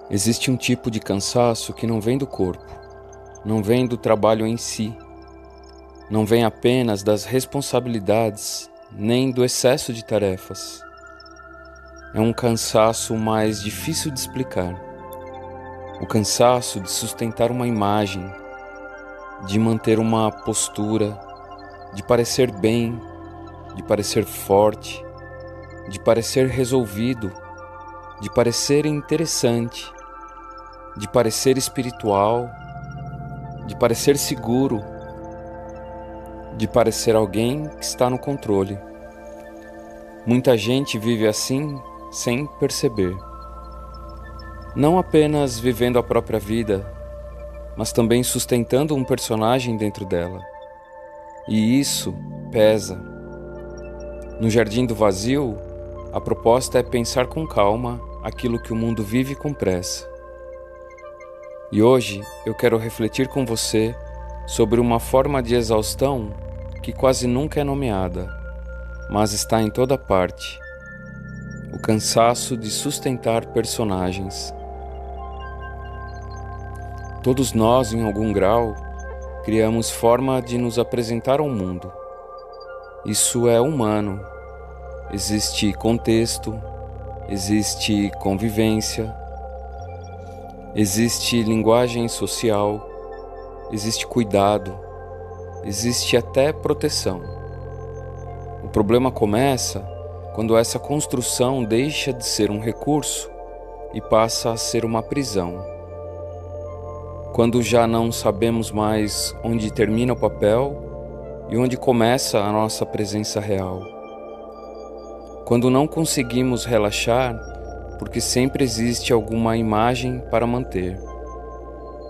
Existe um tipo de cansaço que não vem do corpo, não vem do trabalho em si, não vem apenas das responsabilidades, nem do excesso de tarefas. É um cansaço mais difícil de explicar. O cansaço de sustentar uma imagem, de manter uma postura, de parecer bem, de parecer forte, de parecer resolvido, de parecer interessante, de parecer espiritual, de parecer seguro, de parecer alguém que está no controle. Muita gente vive assim sem perceber. Não apenas vivendo a própria vida, mas também sustentando um personagem dentro dela. E isso pesa. No Jardim do Vazio, a proposta é pensar com calma aquilo que o mundo vive com pressa. E hoje eu quero refletir com você sobre uma forma de exaustão que quase nunca é nomeada, mas está em toda parte: o cansaço de sustentar personagens. Todos nós, em algum grau, criamos forma de nos apresentar ao mundo. Isso é humano. Existe contexto, existe convivência, existe linguagem social, existe cuidado, existe até proteção. O problema começa quando essa construção deixa de ser um recurso e passa a ser uma prisão. Quando já não sabemos mais onde termina o papel e onde começa a nossa presença real. Quando não conseguimos relaxar porque sempre existe alguma imagem para manter.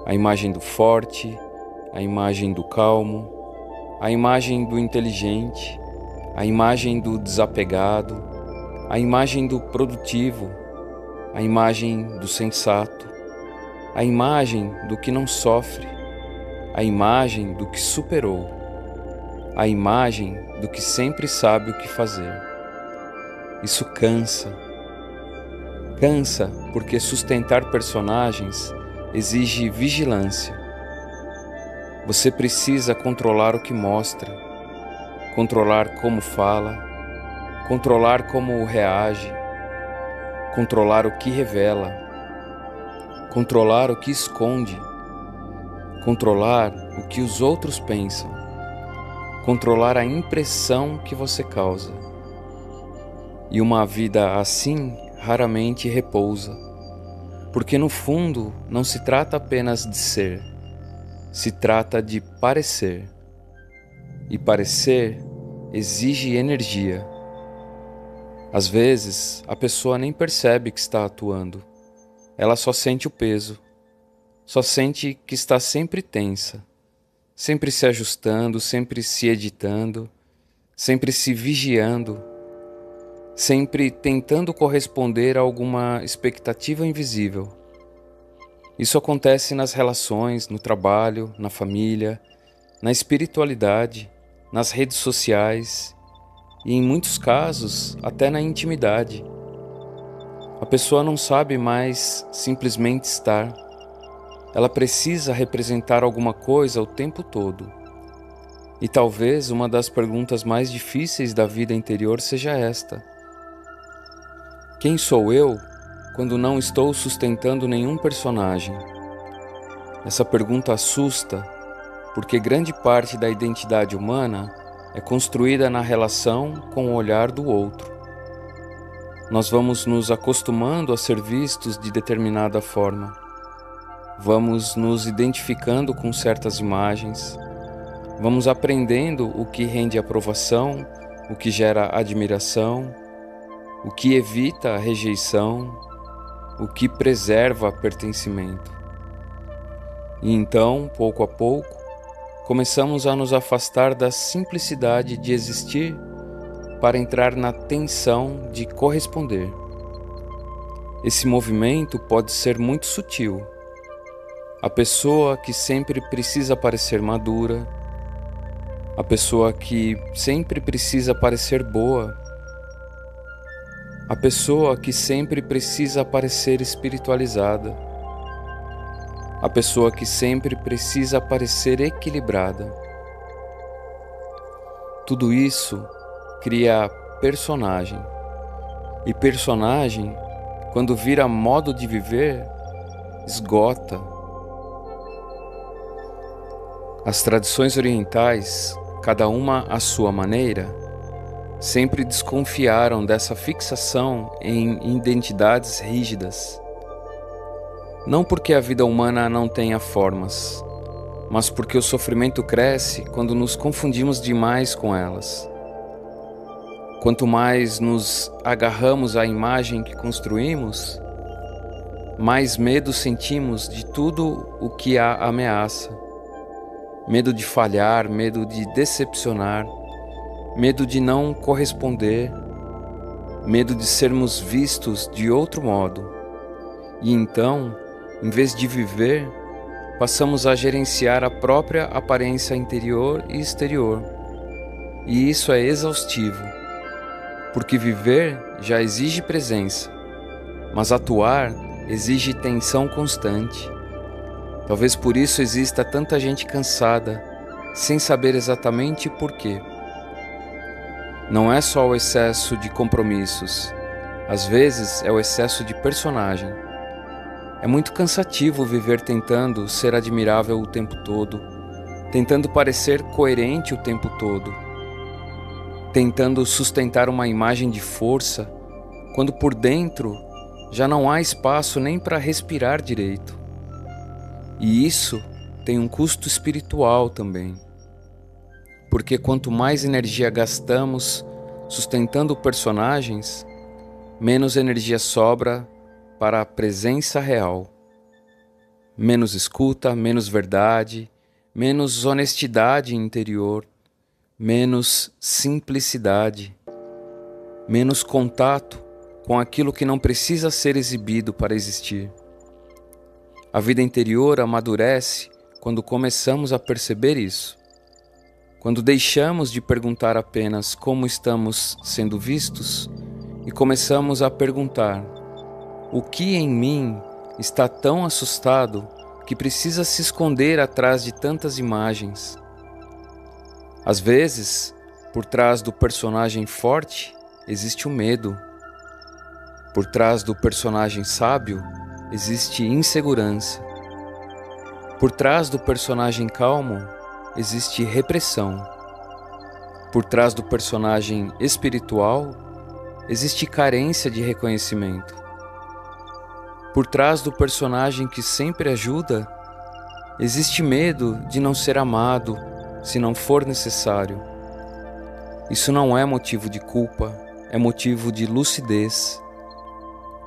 A imagem do forte, a imagem do calmo, a imagem do inteligente, a imagem do desapegado, a imagem do produtivo, a imagem do sensato, a imagem do que não sofre, a imagem do que superou, a imagem do que sempre sabe o que fazer. Isso cansa. Cansa porque sustentar personagens exige vigilância. Você precisa controlar o que mostra, controlar como fala, controlar como reage, controlar o que revela, controlar o que esconde, controlar o que os outros pensam, controlar a impressão que você causa. E uma vida assim raramente repousa, porque no fundo não se trata apenas de ser, se trata de parecer. E parecer exige energia. Às vezes, a pessoa nem percebe que está atuando. Ela só sente o peso, só sente que está sempre tensa, sempre se ajustando, sempre se editando, sempre se vigiando, sempre tentando corresponder a alguma expectativa invisível. Isso acontece nas relações, no trabalho, na família, na espiritualidade, nas redes sociais e, em muitos casos, até na intimidade. A pessoa não sabe mais simplesmente estar. Ela precisa representar alguma coisa o tempo todo. E talvez uma das perguntas mais difíceis da vida interior seja esta: quem sou eu quando não estou sustentando nenhum personagem? Essa pergunta assusta, porque grande parte da identidade humana é construída na relação com o olhar do outro. Nós vamos nos acostumando a ser vistos de determinada forma. Vamos nos identificando com certas imagens. Vamos aprendendo o que rende aprovação, o que gera admiração, o que evita a rejeição, o que preserva pertencimento. E então, pouco a pouco, começamos a nos afastar da simplicidade de existir para entrar na tensão de corresponder. Esse movimento pode ser muito sutil. A pessoa que sempre precisa parecer madura, a pessoa que sempre precisa parecer boa, a pessoa que sempre precisa parecer espiritualizada, a pessoa que sempre precisa parecer equilibrada. Tudo isso cria personagem. E personagem, quando vira modo de viver, esgota. As tradições orientais, cada uma à sua maneira, sempre desconfiaram dessa fixação em identidades rígidas. Não porque a vida humana não tenha formas, mas porque o sofrimento cresce quando nos confundimos demais com elas. Quanto mais nos agarramos à imagem que construímos, mais medo sentimos de tudo o que a ameaça. Medo de falhar, medo de decepcionar, medo de não corresponder, medo de sermos vistos de outro modo. E então, em vez de viver, passamos a gerenciar a própria aparência interior e exterior. E isso é exaustivo, porque viver já exige presença, mas atuar exige tensão constante. Talvez por isso exista tanta gente cansada, sem saber exatamente por quê. Não é só o excesso de compromissos, às vezes é o excesso de personagem. É muito cansativo viver tentando ser admirável o tempo todo, tentando parecer coerente o tempo todo, tentando sustentar uma imagem de força, quando por dentro já não há espaço nem para respirar direito. E isso tem um custo espiritual também, porque quanto mais energia gastamos sustentando personagens, menos energia sobra para a presença real. Menos escuta, menos verdade, menos honestidade interior, menos simplicidade, menos contato com aquilo que não precisa ser exibido para existir. A vida interior amadurece quando começamos a perceber isso. Quando deixamos de perguntar apenas como estamos sendo vistos e começamos a perguntar: o que em mim está tão assustado que precisa se esconder atrás de tantas imagens? Às vezes, por trás do personagem forte, existe o medo. Por trás do personagem sábio, existe insegurança. Por trás do personagem calmo, existe repressão. Por trás do personagem espiritual, existe carência de reconhecimento. Por trás do personagem que sempre ajuda, existe medo de não ser amado se não for necessário. Isso não é motivo de culpa, é motivo de lucidez.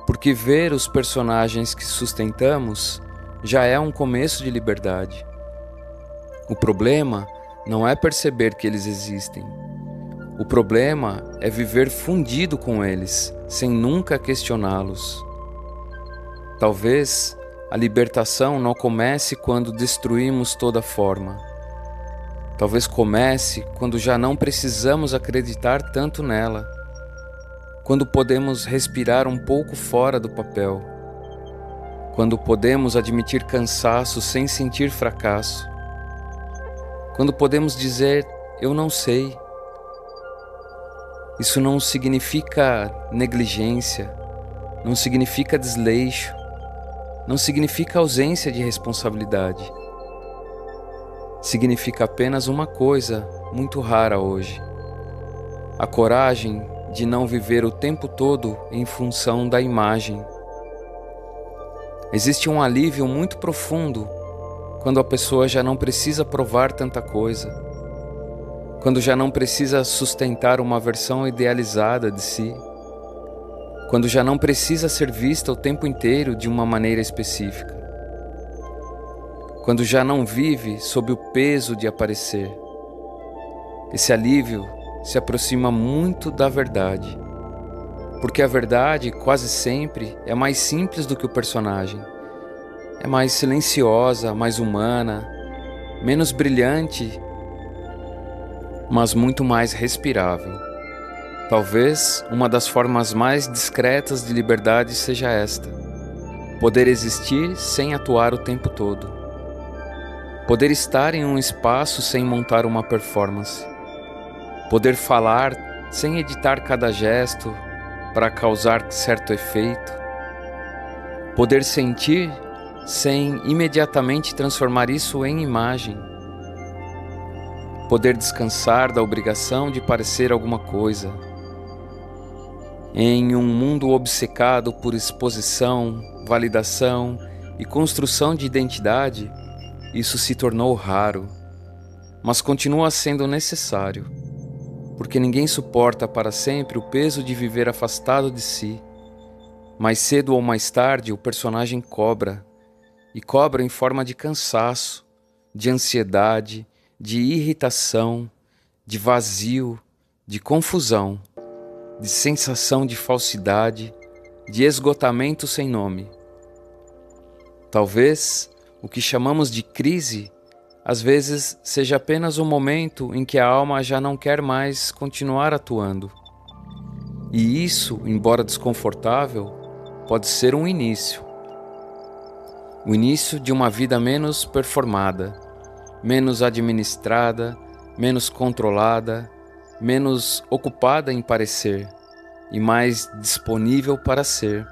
Porque ver os personagens que sustentamos já é um começo de liberdade. O problema não é perceber que eles existem. O problema é viver fundido com eles, sem nunca questioná-los. Talvez a libertação não comece quando destruímos toda forma. Talvez comece quando já não precisamos acreditar tanto nela. Quando podemos respirar um pouco fora do papel. Quando podemos admitir cansaço sem sentir fracasso. Quando podemos dizer, eu não sei. Isso não significa negligência, não significa desleixo, não significa ausência de responsabilidade. Significa apenas uma coisa muito rara hoje: a coragem de não viver o tempo todo em função da imagem. Existe um alívio muito profundo quando a pessoa já não precisa provar tanta coisa, quando já não precisa sustentar uma versão idealizada de si, quando já não precisa ser vista o tempo inteiro de uma maneira específica, quando já não vive sob o peso de aparecer. Esse alívio se aproxima muito da verdade, porque a verdade quase sempre é mais simples do que o personagem. É mais silenciosa, mais humana, menos brilhante, mas muito mais respirável. Talvez uma das formas mais discretas de liberdade seja esta: Poder existir sem atuar o tempo todo. Poder estar em um espaço sem montar uma performance. Poder falar sem editar cada gesto para causar certo efeito. Poder sentir sem imediatamente transformar isso em imagem. Poder descansar da obrigação de parecer alguma coisa. Em um mundo obcecado por exposição, validação e construção de identidade, isso se tornou raro, mas continua sendo necessário, porque ninguém suporta para sempre o peso de viver afastado de si. Mais cedo ou mais tarde, o personagem cobra, e cobra em forma de cansaço, de ansiedade, de irritação, de vazio, de confusão, de sensação de falsidade, de esgotamento sem nome. Talvez o que chamamos de crise, às vezes seja apenas um momento em que a alma já não quer mais continuar atuando. E isso, embora desconfortável, pode ser um início. O início de uma vida menos performada, menos administrada, menos controlada, menos ocupada em parecer e mais disponível para ser.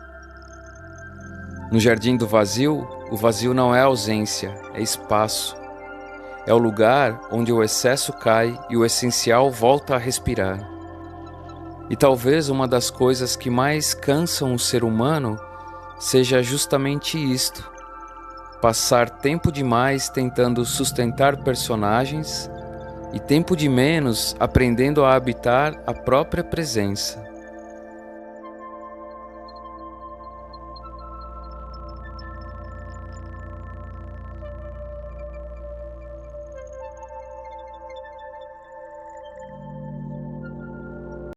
No jardim do vazio, o vazio não é ausência, é espaço. É o lugar onde o excesso cai e o essencial volta a respirar. E talvez uma das coisas que mais cansam o ser humano seja justamente isto: passar tempo demais tentando sustentar personagens e tempo de menos aprendendo a habitar a própria presença.